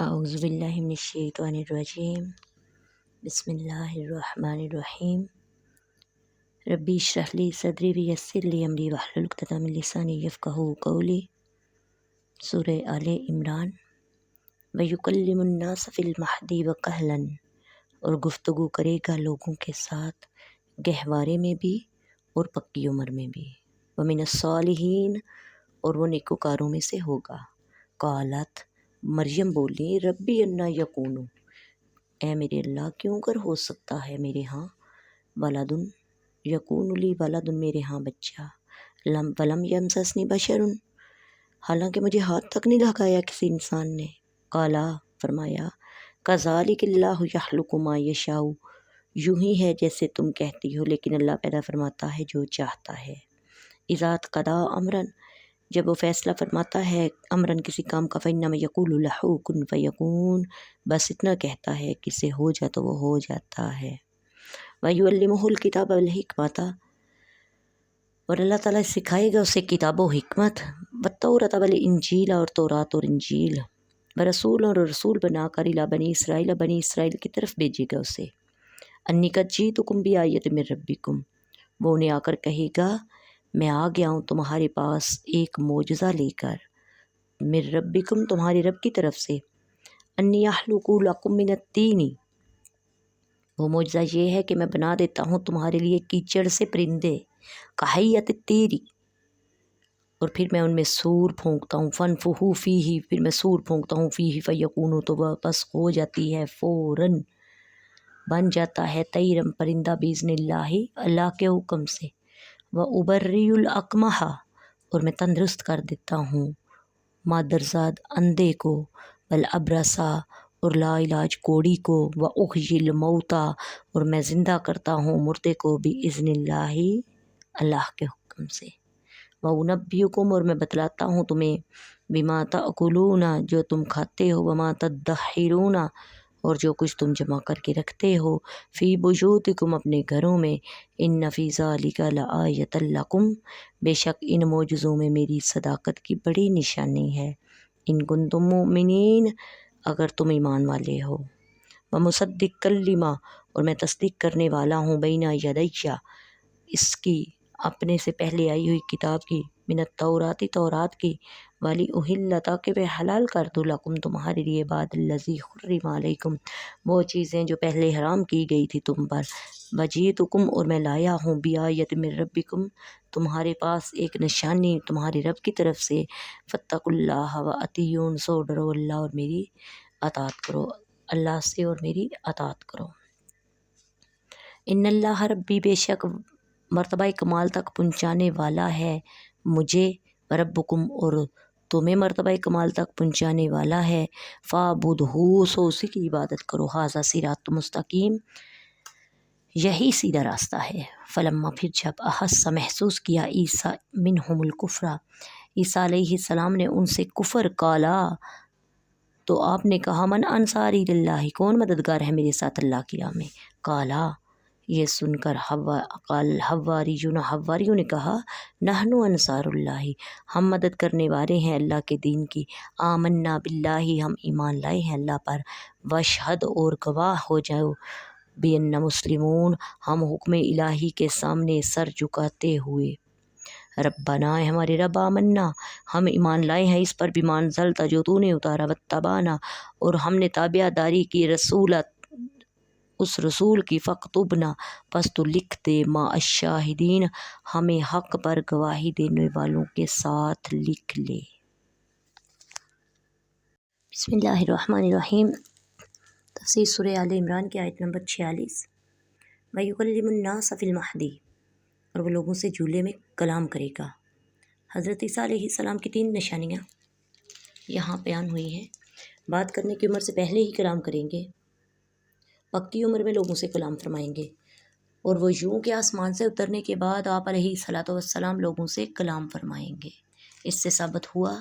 اعوذ باللہ من الشیطان الرجیم بسم اللہ الرحمن الرحیم ربی اشرح لی صدری ویسر لی امری واحلل عقدۃ من لسانی یفقہوا قولی۔ سورہ آل عمران۔ وَيُكَلِّمُ النَّاسَ فِي الْمَهْدِ وَكَهْلًا، اور گفتگو کرے گا لوگوں کے ساتھ گہوارے میں بھی اور پکی عمر میں بھی۔ وَمِنَ الصَّالِحِينَ، اور وہ نیکوکاروں میں سے ہوگا۔ قالت، مریم بولی، ربی انا یکون، اے میرے اللہ کیوں کر ہو سکتا ہے میرے ہاں ولدن، یکون لی ولدن، میرے ہاں بچہ، ولم یمسسنی بشر، حالانکہ مجھے ہاتھ تک نہیں لگایا کسی انسان نے۔ قالا، فرمایا، کذالک اللہ یخلق ما یشاء، یوں ہی ہے جیسے تم کہتی ہو، لیکن اللہ پیدا فرماتا ہے جو چاہتا ہے۔ اذا قضا امرا، جب وہ فیصلہ فرماتا ہے امرن کسی کام کا، فإنما یقول لہ کن فیکون، بس اتنا کہتا ہے کہ سے ہو جا تو وہ ہو جاتا ہے۔ وَیُعَلِّمُهُ الْکِتَابَ وَالْحِکمَةَ، اور اللہ تعالیٰ سکھائے گا اسے کتاب و حکمت، والتوراۃ والانجیل، اور تورات اور انجیل، ورسول، اور رسول بنا کر الی بنی اسرائیل، بنی اسرائیل کی طرف بھیجے گا اسے۔ انی قد جئتکم بآیۃ من ربکم، وہ انہیں آ کر کہے گا میں آ گیا ہوں تمہارے پاس ایک معجزہ لے کر، من ربکم، تمہارے رب کی طرف سے۔ انی اخلق لکم من الطین، وہ معجزہ یہ ہے کہ میں بنا دیتا ہوں تمہارے لیے کیچڑ سے پرندے، کہیۃ الطیر، اور پھر میں ان میں سور پھونکتا ہوں، فانفخوا فیہ، پھر میں سور پھونکتا ہوں، فیہ فیکون، تو وہ بس ہو جاتی ہے، فوراً بن جاتا ہے، طیرم، پرندہ، باذن اللہ، اللہ کے حکم سے۔ وَأُبَرِّئُ الْأَكْمَحَ، اور میں تندرست کر دیتا ہوں مادرزاد اندھے کو، والابرص، اور لا علاج کوڑی کو، وأحیی الموتیٰ، اور میں زندہ کرتا ہوں مردے کو، بإذن اللہ، اللہ کے حکم سے۔ وأنبئکم، اور میں بتلاتا ہوں تمہیں، بما تأکلون، جو تم کھاتے ہو، وما تدخرون، اور جو کچھ تم جمع کر کے رکھتے ہو، فی بیوتکم، اپنے گھروں میں، ان فی ذلک لآیۃ لکم، بے شک ان معجزوں میں میری صداقت کی بڑی نشانی ہے، ان کنتم مؤمنین، اگر تم ایمان والے ہو۔ ومصدقا لما، اور میں تصدیق کرنے والا ہوں، بین یدی، اس کی اپنے سے پہلے آئی ہوئی کتاب کی، من التوراۃ، تورات کی، والی احل، تاکہ میں حلال کر دوں، لکم، تمہارے لیے، بعد الذی حرم علیکم، وہ چیزیں جو پہلے حرام کی گئی تھی تم پر۔ وجئتکم، اور میں لایا ہوں، بآیۃ من ربکم، تمہارے پاس ایک نشانی تمہارے رب کی طرف سے، فاتقوا اللہ وأطیعون، سو ڈرو اللہ اور میری اطاعت کرو، اللہ سے اور میری اطاعت کرو۔ ان اللہ ربی، بے شک مرتبہ کمال تک پہنچانے والا ہے مجھے، ربکم، اور تمہیں مرتبہ کمال تک پہنچانے والا ہے، فاعبدہ، سو اسی کی عبادت کرو، ھذا صراط مستقیم، یہی سیدھا راستہ ہے۔ فلما، پھر جب، احس، محسوس کیا، عیسیٰ منہم الکفر، عیسیٰ علیہ السلام نے ان سے کفر، قالا، تو آپ نے کہا، من انصاری اللہ، کون مددگار ہے میرے ساتھ اللہ کی راہ میں؟ قالا، یہ سن کر قال الحواریون، حواریوں نے کہا، نحن انصار اللہ، ہم مدد کرنے والے ہیں اللہ کے دین کی، آمنا باللہ، ہم ایمان لائے ہیں اللہ پر، واشہد، اور گواہ ہو جاؤ، بأننا مسلمون، ہم حکم الہی کے سامنے سر جھکاتے ہوئے، ربنا، ہمارے رب، آمنا، ہم ایمان لائے ہیں اس پر، بما انزلت، جو تو نے اتارا، واتبعنا، اور ہم نے تابع داری کی، رسولت، اس رسول کی، فاکتبنا، پس تو لکھ دے، مع الشاہدین، ہمیں حق پر گواہی دینے والوں کے ساتھ لکھ لے۔ بسم اللہ الرحمن الرحیم۔ تفسیر سورہ آل عمران کی آیت نمبر 46۔ وَيُكَلِّمُ النَّاسَ فِي الْمَهْدِ، اور وہ لوگوں سے جھولے میں کلام کرے گا۔ حضرت عیسیٰ علیہ السلام کی 3 نشانیاں یہاں بیان ہوئی ہیں۔ بات کرنے کی عمر سے پہلے ہی کلام کریں گے، پکی عمر میں لوگوں سے کلام فرمائیں گے، اور وہ یوں کہ آسمان سے اترنے کے بعد آپ علیہ الصلاۃ والسلام لوگوں سے کلام فرمائیں گے۔ اس سے ثابت ہوا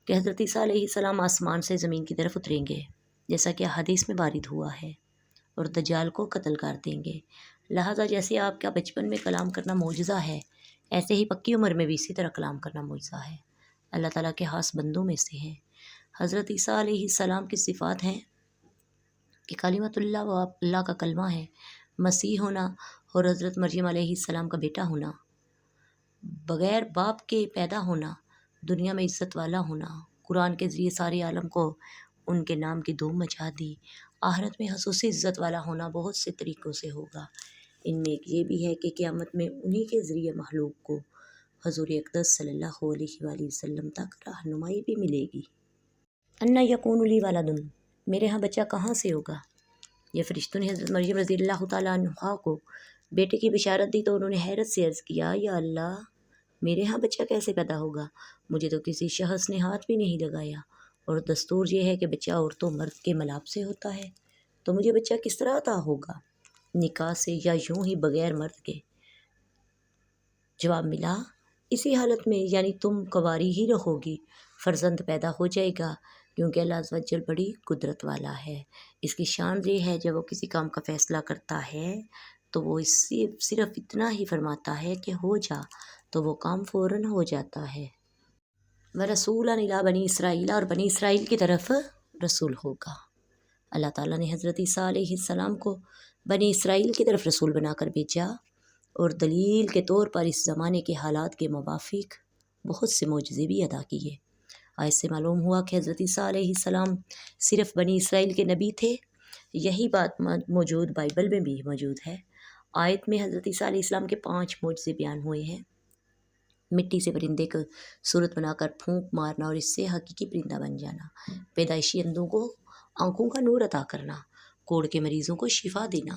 کہ حضرت عیسیٰ علیہ السلام آسمان سے زمین کی طرف اتریں گے، جیسا کہ حدیث میں وارد ہوا ہے، اور دجال کو قتل کر دیں گے۔ لہٰذا جیسے آپ کا بچپن میں کلام کرنا معجزہ ہے، ایسے ہی پکی عمر میں بھی اسی طرح کلام کرنا معجزہ ہے، اللہ تعالیٰ کے خاص بندوں میں سے ہے۔ حضرت عیسیٰ علیہ السلام کی صفات ہیں کہ کلمۃ اللہ و اللہ کا کلمہ ہے، مسیح ہونا اور حضرت مریم علیہ السلام کا بیٹا ہونا، بغیر باپ کے پیدا ہونا، دنیا میں عزت والا ہونا، قرآن کے ذریعے سارے عالم کو ان کے نام کی دھوم مچا دی، آخرت میں خصوصی عزت والا ہونا بہت سے طریقوں سے ہوگا۔ ان میں ایک یہ بھی ہے کہ قیامت میں انہی کے ذریعے مخلوق کو حضور اقدس صلی اللہ علیہ وآلہ وسلم تک رہنمائی بھی ملے گی۔ انا یکون لی ولد، میرے ہاں بچہ کہاں سے ہوگا؟ یہ فرشتوں نے حضرت مریم رضی اللہ تعالیٰ عنہا کو بیٹے کی بشارت دی تو انہوں نے حیرت سے عرض کیا، یا اللہ، میرے ہاں بچہ کیسے پیدا ہوگا؟ مجھے تو کسی شخص نے ہاتھ بھی نہیں لگایا، اور دستور یہ ہے کہ بچہ عورت و مرد کے ملاپ سے ہوتا ہے، تو مجھے بچہ کس طرح عطا ہوگا؟ نکاح سے یا یوں ہی بغیر مرد کے؟ جواب ملا، اسی حالت میں یعنی تم کنواری ہی رہو گی، فرزند پیدا ہو جائے گا، کیونکہ اللہ عز و جل بڑی قدرت والا ہے۔ اس کی شان یہ ہے جب وہ کسی کام کا فیصلہ کرتا ہے تو وہ صرف اتنا ہی فرماتا ہے کہ ہو جا، تو وہ کام فوراً ہو جاتا ہے۔ وَرَسُولًا إِلَىٰ بَنِي اسرائیل، اور بنی اسرائیل کی طرف رسول ہوگا۔ اللہ تعالیٰ نے حضرت عیسیٰ علیہ السلام کو بنی اسرائیل کی طرف رسول بنا کر بھیجا، اور دلیل کے طور پر اس زمانے کے حالات کے موافق بہت سے معجزے بھی ادا کیے۔ آیت سے معلوم ہوا کہ حضرت عیسیٰ علیہ السلام صرف بنی اسرائیل کے نبی تھے۔ یہی بات موجود بائبل میں بھی موجود ہے۔ آیت میں حضرت عیسیٰ علیہ السلام کے 5 معجزے بیان ہوئے ہیں۔ مٹی سے پرندے کو صورت بنا کر پھونک مارنا اور اس سے حقیقی پرندہ بن جانا، پیدائشی اندھوں کو آنکھوں کا نور عطا کرنا، کوڑ کے مریضوں کو شفا دینا،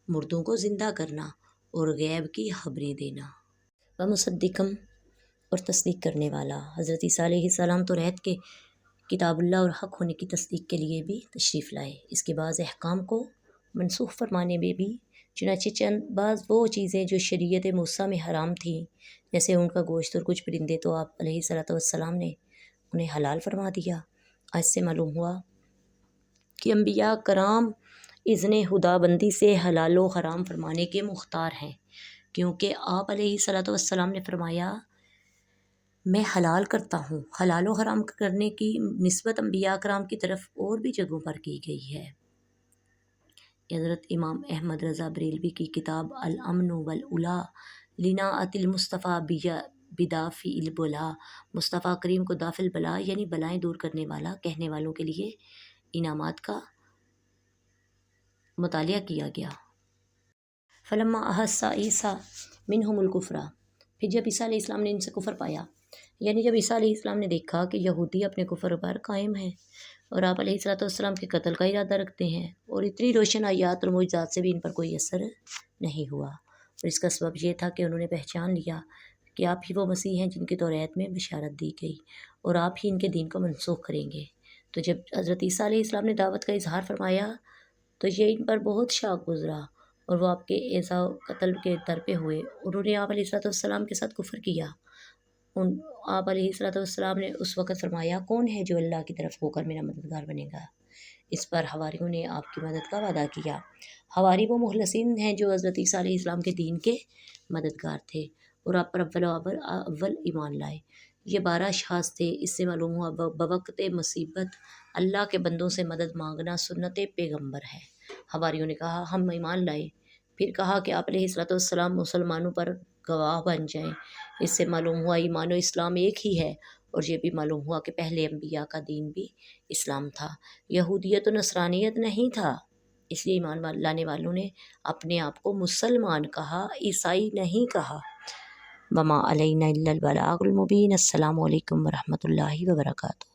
مردوں کو زندہ کرنا اور غیب کی خبریں دینا۔ ومصدقم، اور تصدیق کرنے والا۔ حضرت عیسیٰ علیہ السلام تو رہت کے کتاب اللہ اور حق ہونے کی تصدیق کے لیے بھی تشریف لائے۔ اس کے بعض احکام کو منسوخ فرمانے میں بھی، چنانچہ چند بعض وہ چیزیں جو شریعت موسیٰ میں حرام تھیں، جیسے ان کا گوشت اور کچھ پرندے، تو آپ علیہ السلام نے انہیں حلال فرما دیا۔ اس سے معلوم ہوا کہ انبیاء کرام اذن خدا بندی سے حلال و حرام فرمانے کے مختار ہیں، کیونکہ آپ علیہ السلام نے فرمایا، میں حلال کرتا ہوں۔ حلال و حرام کرنے کی نسبت انبیاء کرام کی طرف اور بھی جگہوں پر کی گئی ہے۔ حضرت امام احمد رضا بریلوی کی کتاب الامن والعلا لناعت المصطفیٰ بدافع البلا، مصطفیٰ کریم کو دافع البلا یعنی بلائیں دور کرنے والا کہنے والوں کے لیے انعامات کا مطالعہ کیا گیا۔ فلما احس عیسیٰ منہم الکفر، پھر جب عیسیٰ علیہ السلام نے ان سے کفر پایا، یعنی جب عیسیٰ علیہ السلام نے دیکھا کہ یہودی اپنے کفر پر قائم ہیں اور آپ علیہ السلام کے قتل کا ارادہ رکھتے ہیں، اور اتنی روشن آیات اور معجزات سے بھی ان پر کوئی اثر نہیں ہوا، اور اس کا سبب یہ تھا کہ انہوں نے پہچان لیا کہ آپ ہی وہ مسیح ہیں جن کی توریت میں بشارت دی گئی، اور آپ ہی ان کے دین کو منسوخ کریں گے۔ تو جب حضرت عیسیٰ علیہ السلام نے دعوت کا اظہار فرمایا تو یہ ان پر بہت شاق گزرا، اور وہ آپ کے ایذا و قتل کے در پہ ہوئے۔ انہوں نے آپ علیہ السلام کے ساتھ کفر کیا۔ آپ علیہ السلام نے اس وقت فرمایا، کون ہے جو اللہ کی طرف ہو کر میرا مددگار بنے گا؟ اس پر حواریوں نے آپ کی مدد کا وعدہ کیا۔ حواری وہ مخلصین ہیں جو حضرت عیسیٰ علیہ السلام کے دین کے مددگار تھے اور آپ پر اول ایمان لائے۔ یہ 12 اشخاص تھے۔ اس سے معلوم ہوا بوقت مصیبت اللہ کے بندوں سے مدد مانگنا سنت پیغمبر ہے۔ حواریوں نے کہا، ہم ایمان لائے۔ پھر کہا کہ آپ علیہ السلام مسلمانوں پر گواہ بن جائیں۔ اس سے معلوم ہوا ایمان و اسلام ایک ہی ہے، اور یہ بھی معلوم ہوا کہ پہلے انبیاء کا دین بھی اسلام تھا، یہودیت و نصرانیت نہیں تھا۔ اس لیے ایمان لانے والوں نے اپنے آپ کو مسلمان کہا، عیسائی نہیں کہا۔ وما علینا الا البلاغ المبین۔ السلام علیکم ورحمۃ اللہ وبرکاتہ۔